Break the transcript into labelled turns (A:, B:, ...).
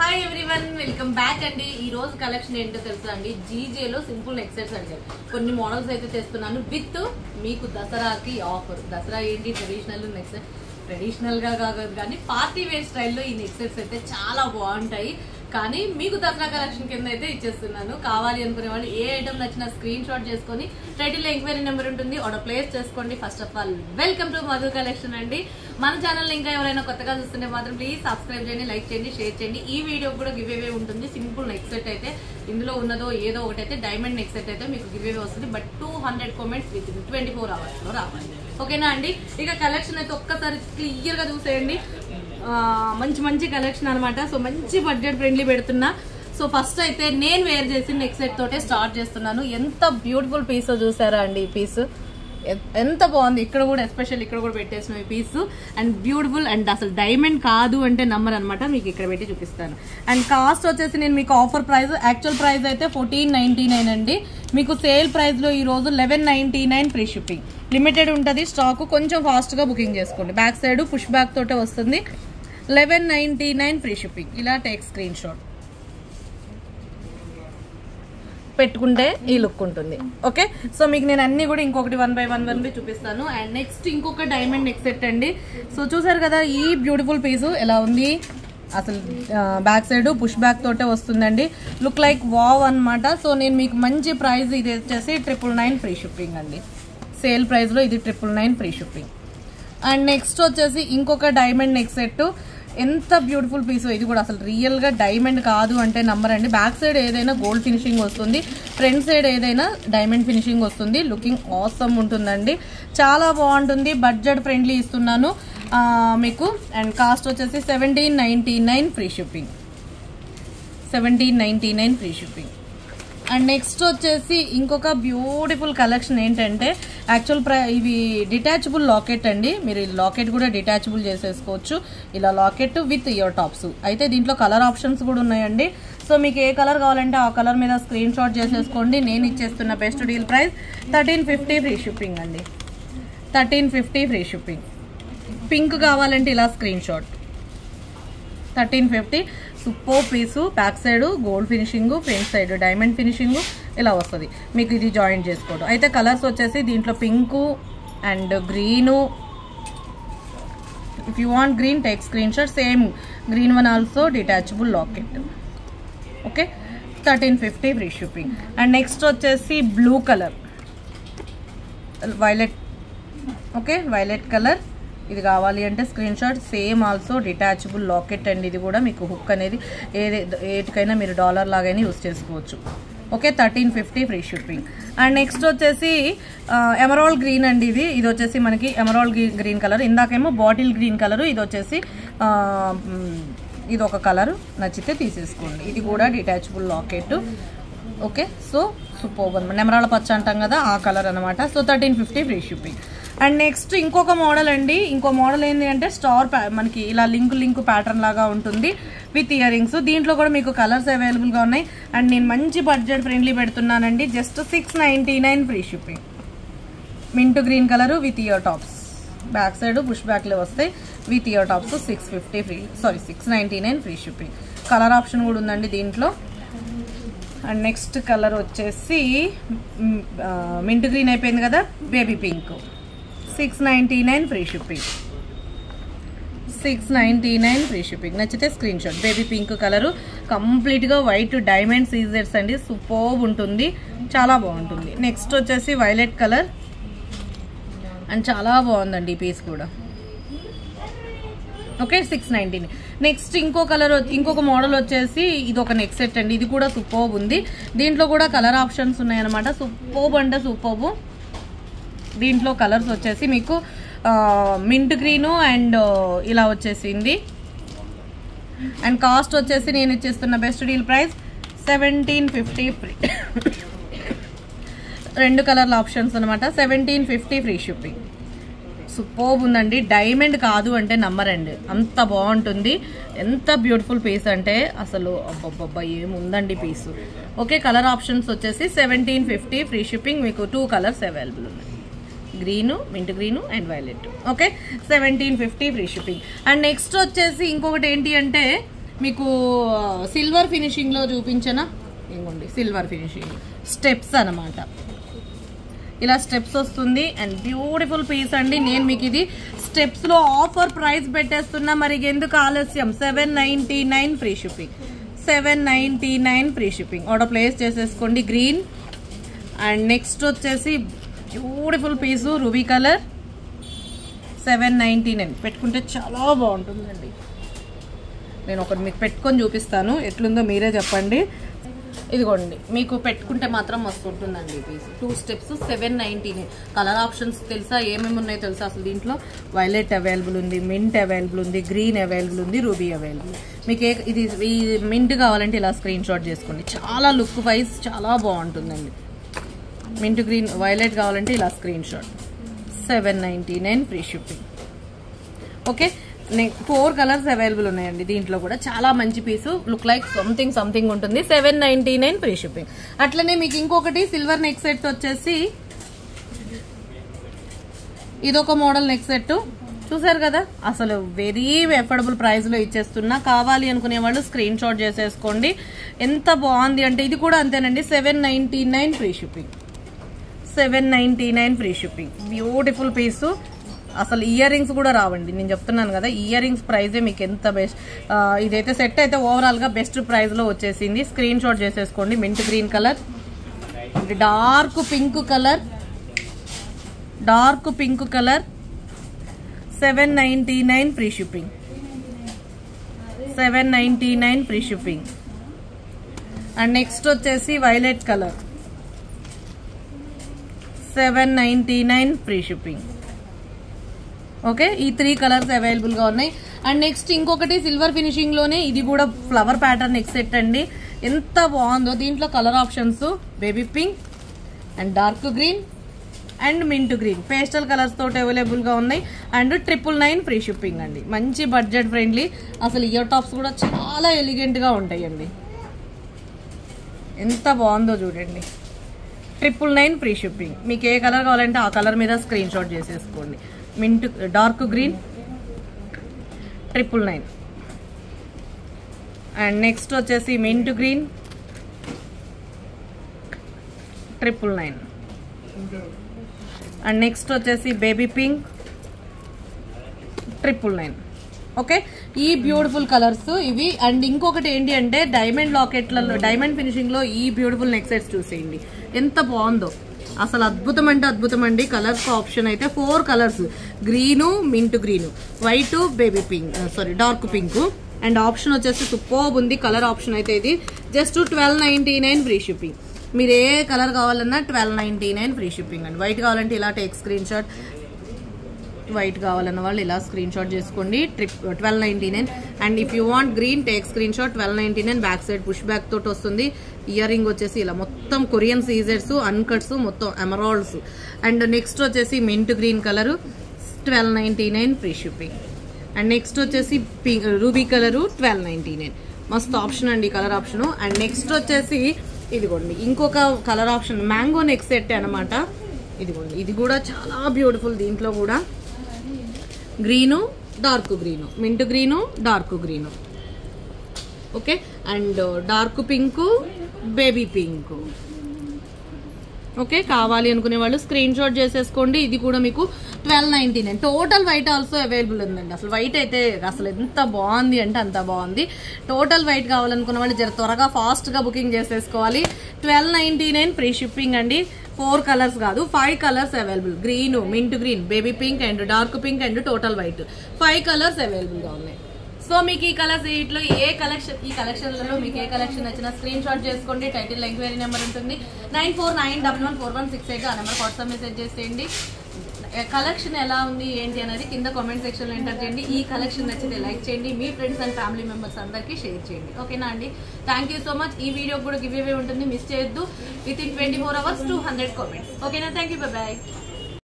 A: Hi everyone, welcome back అండి. ఈ రోజు కలెక్షన్ ఏంటో తెలుసా అండి, జీజేలో సింపుల్ నెక్ సెట్స్ అడిగారు. కొన్ని మోడల్స్ అయితే తెస్తున్నాను విత్ మీకు దసరాకి ఆఫర్. దసరా ఏంటి, ట్రెడిషనల్ నెక్ సెట్, ట్రెడిషనల్ గా కాదు కానీ పార్టీ వేర్ స్టైల్లో ఈ నెక్ సెట్స్ అయితే చాలా బాగుంటాయి. కానీ మీకు దసరా కలెక్షన్ కింద అయితే ఇచ్చేస్తున్నాను. కావాలి అనుకునే వాళ్ళు ఏ ఐటమ్ నచ్చినా స్క్రీన్ షాట్ చేసుకొని టైటిల్ ఎంక్వైరీ నెంబర్ ఉంటుంది, ఆర్డర్ ప్లేస్ చేసుకోండి. First of all welcome to Madhu collection అండి. మన ఛానల్ ఇంకా ఎవరైనా కొత్తగా చూస్తుంటే మాత్రం ప్లీజ్ సబ్స్క్రైబ్ చేయండి, లైక్ చేయండి, షేర్ చేయండి. ఈ వీడియో కూడా గివ్ అవే ఉంటుంది. సింపుల్ నెక్ సెట్ అయితే ఇందులో ఉన్నదో ఏదో ఒకటి అయితే డైమండ్ నెక్ సెట్ అయితే మీకు గివ్ అవే వస్తుంది. బట్ 200 కామెంట్స్ విత్ 24 hours లో రావాలి. ఓకేనా అండి? ఇక కలెక్షన్ అయితే ఒక్కసారి క్లియర్ గా చూసేయండి. మంచి మంచి కలెక్షన్ అనమాట. సో మంచి బడ్జెట్ ఫ్రెండ్లీ పెడుతున్నా. సో ఫస్ట్ అయితే నేను వేర్ చేసి నెక్ సెట్ తోటే స్టార్ట్ చేస్తున్నాను. ఎంత బ్యూటిఫుల్ పీస్ చూసారా అండి, ఈ పీస్ ఎంత బాగుంది. ఇక్కడ కూడా ఎస్పెషల్ ఇక్కడ కూడా పెట్టేసిన ఈ పీస్ అండ్ బ్యూటిఫుల్ అండ్ అసలు డైమండ్ కాదు అంటే నంబర్ అనమాట. మీకు ఇక్కడ పెట్టి చూపిస్తాను. అండ్ కాస్ట్ వచ్చేసి నేను మీకు ఆఫర్ ప్రైస్, యాక్చువల్ ప్రైస్ అయితే 1499 అండి. మీకు సేల్ ప్రైస్ లో ఈ రోజు 1199 ఫ్రీ షిప్పింగ్. లిమిటెడ్ ఉంటుంది స్టాక్, కొంచెం ఫాస్ట్ గా బుకింగ్ చేసుకోండి. బ్యాక్ సైడ్ పుష్ బ్యాక్ తోటే వస్తుంది. 1199 ఫ్రీ షిప్పింగ్. ఇలా టేక్ స్క్రీన్ షాట్ పెట్టుకుంటే ఈ లుక్ ఉంటుంది. ఓకే, సో మీకు నేను అన్ని కూడా ఇంకొకటి 1 by 1 చూపిస్తాను. అండ్ నెక్స్ట్ ఇంకొక డైమండ్ నెక్ సెట్ అండి. సో చూసారు కదా ఈ బ్యూటిఫుల్ పీసు ఎలా ఉంది. అసలు బ్యాక్ సైడ్ పుష్ బ్యాక్ తోటే వస్తుందండి. లుక్ లైక్ వావ్ అనమాట. సో నేను మీకు మంచి ప్రైస్ ఇది వచ్చేసి 999 ఫ్రీ షిప్పింగ్ అండి. సేల్ ప్రైస్ లో ఇది 999 ఫ్రీ షిప్పింగ్. అండ్ నెక్స్ట్ వచ్చేసి ఇంకొక డైమండ్ నెక్ సెట్. ఎంత బ్యూటిఫుల్ పీస్ ఇది కూడా, అసలు రియల్ గా డైమండ్ కాదు అంటే నంబర్ అండి. బ్యాక్ సైడ్ ఏదైనా గోల్డ్ ఫినిషింగ్ వస్తుంది, ఫ్రంట్ సైడ్ ఏదైనా డైమండ్ ఫినిషింగ్ వస్తుంది. లుకింగ్ ఆసమ్ ఉంటుందండి, చాలా బాగుంటుంది. బడ్జెట్ ఫ్రెండ్లీ ఇస్తున్నాను మీకు. అండ్ కాస్ట్ వచ్చేసి 1799 free shipping. 1799 free shipping. And next వచ్చేసి ఇంకొక బ్యూటిఫుల్ కలెక్షన్ ఏంటంటే, యాక్చువల్ ఇవి డిటాచబుల్ లాకెట్ అండి. మీరు ఈ లాకెట్ కూడా డిటాచబుల్ చేసేసుకోవచ్చు. ఇలా లాకెట్ విత్ ఇయర్ టాప్స్. అయితే దీంట్లో కలర్ ఆప్షన్స్ కూడా ఉన్నాయండి. సో మీకు ఏ కలర్ కావాలంటే ఆ కలర్ మీద స్క్రీన్ షాట్ చేసేసుకోండి. నేను ఇచ్చేస్తున్న best deal price 1350 free shipping అండి. 1350 ఫ్రీ షిప్పింగ్. పింక్ కావాలంటే ఇలా screen shot. 1350. Super piece. Back side gold finishing, front side diamond finishing ఇలా వస్తుంది. మీకు ఇది జాయింట్ చేసుకోవడం. అయితే కలర్స్ వచ్చేసి దీంట్లో pink and green. If you want green take screen shot. Same green one also detachable locket. Okay, 1350 free shipping. And next వచ్చేసి blue colour, violet. Okay, violet colour. ఇది కావాలి అంటే screen shot. Same also detachable locket అండి. ఇది కూడా మీకు hook అనేది ఏటికైనా మీరు డాలర్ లాగైనా యూస్ చేసుకోవచ్చు. Okay, 1350 free shipping. And next వచ్చేసి ఎమరాల్డ్ గ్రీన్ అండి. ఇది వచ్చేసి మనకి emerald green colour. ఇందాకేమో bottle green colour, ఇది వచ్చేసి ఇది ఒక కలర్. నచ్చితే తీసేసుకోండి. ఇది కూడా detachable locket. Okay, so super అనమాట. నెమరాల పచ్చ అంటాం కదా, ఆ కలర్ అనమాట. So 1350 free shipping. And next ఇంకొక మోడల్ అండి. ఇంకో మోడల్ ఏంటి అంటే స్టార్, మనకి ఇలా లింక్ ప్యాటర్న్ లాగా ఉంటుంది విత్ ఇయర్ రింగ్స్. దీంట్లో కూడా మీకు కలర్స్ అవైలబుల్ గా ఉన్నాయి. అండ్ నేను మంచి బడ్జెట్ ఫ్రెండ్లీ పెడుతున్నానండి. Just 699 free shipping. Mint green colour with ear tops. Back side push back లో వస్తాయి with ear tops. 699 free shipping. Colour option కూడా ఉందండి దీంట్లో. అండ్ నెక్స్ట్ కలర్ వచ్చేసి మింట్ గ్రీన్ అయిపోయింది కదా, baby pink. 699 free shipping. 699 free shipping. నచ్చితే screen shot. Baby pink colour, complete గా వైట్ డైమండ్ సీజర్స్ అండి. సూపర్ ఉంటుంది, చాలా బాగుంటుంది. నెక్స్ట్ వచ్చేసి వైలెట్ కలర్ అండ్ చాలా బాగుందండి ఈ పీస్ కూడా. ఓకే, 699. నెక్స్ట్ ఇంకో కలర్, ఇంకొక మోడల్ వచ్చేసి ఇది ఒక నెక్ సెట్ అండి. ఇది కూడా సూపర్ ఉంది. దీంట్లో కూడా కలర్ ఆప్షన్స్ ఉన్నాయన్నమాట. సూపర్ అంటే సూపర్. దీంట్లో కలర్స్ వచ్చేసి మీకు మింట్ గ్రీను అండ్ ఇలా వచ్చేసింది. అండ్ కాస్ట్ వచ్చేసి నేను ఇచ్చేస్తున్న బెస్ట్ డీల్ ప్రైస్ 1750 ఫ్రీ. రెండు కలర్ల ఆప్షన్స్ అనమాట. 1750 ఫ్రీ షిప్పింగ్. సూపర్ ఉందండి. డైమండ్ కాదు అంటే నమ్మరండి, అంత బాగుంటుంది. ఎంత బ్యూటిఫుల్ పీస్ అంటే అసలు అబ్బబ్బబ్బా ఏముందండి పీసు. ఓకే, కలర్ ఆప్షన్స్ వచ్చేసి 1750 ఫ్రీ షిప్పింగ్. మీకు 2 కలర్స్ అవైలబుల్ ఉన్నాయి. Green, mint green and violet. Okay 1750 free shipping. And next వచ్చేసి ఇంకొకటి ఏంటి అంటే మీకు సిల్వర్ ఫినిషింగ్లో చూపించనా, ఇవ్వండి సిల్వర్ ఫినిషింగ్ స్టెప్స్ అనమాట. ఇలా స్టెప్స్ వస్తుంది అండ్ బ్యూటిఫుల్ పీస్ అండి. నేను మీకు ఇది స్టెప్స్లో ఆఫర్ ప్రైస్ పెట్టేస్తున్నా, మరి ఎందుకు ఆలస్యం. 799 free shipping, 799 free shipping. Order place చేసేసుకోండి. గ్రీన్ అండ్ నెక్స్ట్ వచ్చేసి బ్యూటిఫుల్ పీసు రూబీ కలర్, 799 పెట్టుకుంటే చాలా బాగుంటుందండి. నేను ఒకటి మీకు పెట్టుకొని చూపిస్తాను, ఎట్లుందో మీరే చెప్పండి. ఇదిగోండి మీకు పెట్టుకుంటే మాత్రం మస్తు ఉంటుందండి ఈ పీస్. 2 స్టెప్స్ 799. కలర్ ఆప్షన్స్ తెలుసా, ఏమేమి ఉన్నాయో తెలుసా అసలు దీంట్లో? వైలెట్ అవైలబుల్ ఉంది, మింట్ అవైలబుల్ ఉంది, గ్రీన్ అవైలబుల్ ఉంది, రూబీ అవైలబుల్. మీకు ఇది ఈ మింట్ కావాలంటే ఇలా స్క్రీన్ షాట్ చేసుకోండి, చాలా లుక్ వైజ్ చాలా బాగుంటుందండి. మింట్ గ్రీన్ వైలెట్ కావాలంటే ఇలా screen shot. 799 free shipping. Okay, 4 colours available ఉన్నాయండి దీంట్లో కూడా. చాలా మంచి పీసు, లుక్ లైక్ సంథింగ్ ఉంటుంది. 799 ఫ్రీ షిప్పింగ్. అట్లనే మీకు ఇంకొకటి సిల్వర్ నెక్ సెట్ వచ్చేసి ఇదొక మోడల్ నెక్ సెట్ చూసారు కదా, అసలు వెరీ ఎఫోర్డబుల్ ప్రైస్ లో ఇచ్చేస్తున్నా. కావాలి అనుకునే వాళ్ళు స్క్రీన్ షాట్ చేసేసుకోండి. ఎంత బాగుంది అంటే ఇది కూడా అంతేనండి, 799 free shipping, 799 free shipping. Beautiful పీసు. అసలు ఇయర్ రింగ్స్ కూడా రావండి, నేను చెప్తున్నాను కదా, ఇయర్ రింగ్స్ ప్రైజే మీకు ఎంత బెస్ట్. ఇదైతే సెట్ అయితే ఓవరాల్ గా బెస్ట్ ప్రైస్ లో వచ్చేసింది. స్క్రీన్ షాట్ చేసేసుకోండి. Mint green colour, dark pink colour, 799 free shipping, 799 free shipping. And next వచ్చేసి violet colour, 799 free shipping. Okay, ఈ 3 కలర్స్ అవైలబుల్ గా ఉన్నాయి. అండ్ నెక్స్ట్ ఇంకొకటి సిల్వర్ ఫినిషింగ్ లోనే, ఇది కూడా ఫ్లవర్ ప్యాటర్న్ నెక్ సెట్ అండి. ఎంత బాగుందో. దీంట్లో colour options baby pink and dark green and mint green, pastel colours తోటి అవైలబుల్ గా ఉన్నాయి. అండ్ 999 ఫ్రీ షిప్పింగ్ అండి. మంచి బడ్జెట్ ఫ్రెండ్లీ. అసలు ఇయర్ టాప్స్ కూడా చాలా ఎలిగెంట్ గా ఉంటాయండి. ఎంత బాగుందో చూడండి. 999 ఫ్రీ షిప్పింగ్. మీకు ఏ కలర్ కావాలంటే ఆ కలర్ మీద స్క్రీన్ షాట్ చేసేసుకోండి. Mint dark green 999. And next వచ్చేసి మింట్ గ్రీన్ 999. అండ్ నెక్స్ట్ వచ్చేసి బేబీ పింక్ 999. ఓకే, ఈ బ్యూటిఫుల్ కలర్స్ ఇవి. అండ్ ఇంకొకటి ఏంటి అంటే డైమండ్ లాకెట్లలో, డైమండ్ ఫినిషింగ్ లో ఈ బ్యూటిఫుల్ నెక్ సెట్స్ చూసేయండి ఎంత బాగుందో. అసలు అద్భుతం అంటే అద్భుతం అండి. కలర్స్ ఆప్షన్ అయితే 4 colours, green, mint green, white, baby pink, sorry dark pink. And option వచ్చేసి సూపర్బ్ ఉంది. కలర్ ఆప్షన్ అయితే ఇది జస్ట్ 1299 ఫ్రీ షిప్పింగ్. మీరు ఏ కలర్ కావాలన్నా 1299 ఫ్రీ షిప్పింగ్ అండి. వైట్ కావాలంటే ఇలా టేక్ స్క్రీన్ షాట్, వైట్ కావాలన్న వాళ్ళు ఇలా స్క్రీన్ షాట్ చేసుకోండి. 1299. And if you want green take screen shot, 1299. Back side push back తోటి వస్తుంది. ఇయర్ రింగ్ వచ్చేసి ఇలా మొత్తం కొరియన్ సీజర్స్, అన్కట్స్, మొత్తం ఎమరాల్డ్స్. అండ్ నెక్స్ట్ వచ్చేసి mint green colour 1299 free shipping. And next వచ్చేసి రూబీ కలరు 1299. మస్తు ఆప్షన్ అండి కలర్ ఆప్షన్. అండ్ నెక్స్ట్ వచ్చేసి ఇదిగోండి ఇంకొక colour option, mango neck set అనమాట. ఇదిగోండి ఇది కూడా చాలా బ్యూటిఫుల్. దీంట్లో కూడా green, dark green, mint green, dark green. Okay, and dark pink, baby pink. Okay, కావాలి అనుకునే వాళ్ళు స్క్రీన్ షాట్ చేసేసుకోండి. ఇది కూడా మీకు 1299. టోటల్ వైట్ ఆల్సో అవైలబుల్ ఉందండి. అసలు వైట్ అయితే అసలు ఎంత బాగుంది అంటే అంత బాగుంది. టోటల్ వైట్ కావాలనుకున్న వాళ్ళు జర త్వరగా ఫాస్ట్ గా బుకింగ్ చేసేసుకోవాలి. 1299 ఫ్రీ షిప్పింగ్ అండి. 4 కలర్స్ కాదు 5 colours available. Green, mint green, baby pink and dark pink and total white, 5 colours available గా ఉన్నాయి. సో మీకు ఈ కలర్స్ వీటిలో ఏ కలెక్షన్, ఈ కలెక్షన్లలో మీకు ఏ కలెక్షన్ నచ్చినా స్క్రీన్ షాట్ చేసుకోండి. టైటిల్ ఎంక్వైరీ నెంబర్ ఉంటుంది 9491114168. ఆ నెంబర్ వాట్సాప్ మెసేజ్ చేసేయండి. కలెక్షన్ ఎలా ఉంది ఏంటి అనేది కింద కామెంట్ సెక్షన్ లో ఎంటర్ చేయండి. ఈ కలెక్షన్ నచ్చితే లైక్ చేయండి, మీ ఫ్రెండ్స్ అండ్ ఫ్యామిలీ మెంబర్స్ అందరికీ షేర్ చేయండి. ఓకేనా అండి, థ్యాంక్ యూ సో మచ్. ఈ వీడియో కూడా గివ్ అవే ఉంటుంది, మిస్ చేయొద్దు. With in 24 hours 200 comments. ఓకేనా, థ్యాంక్ యూ, బై బాయ్.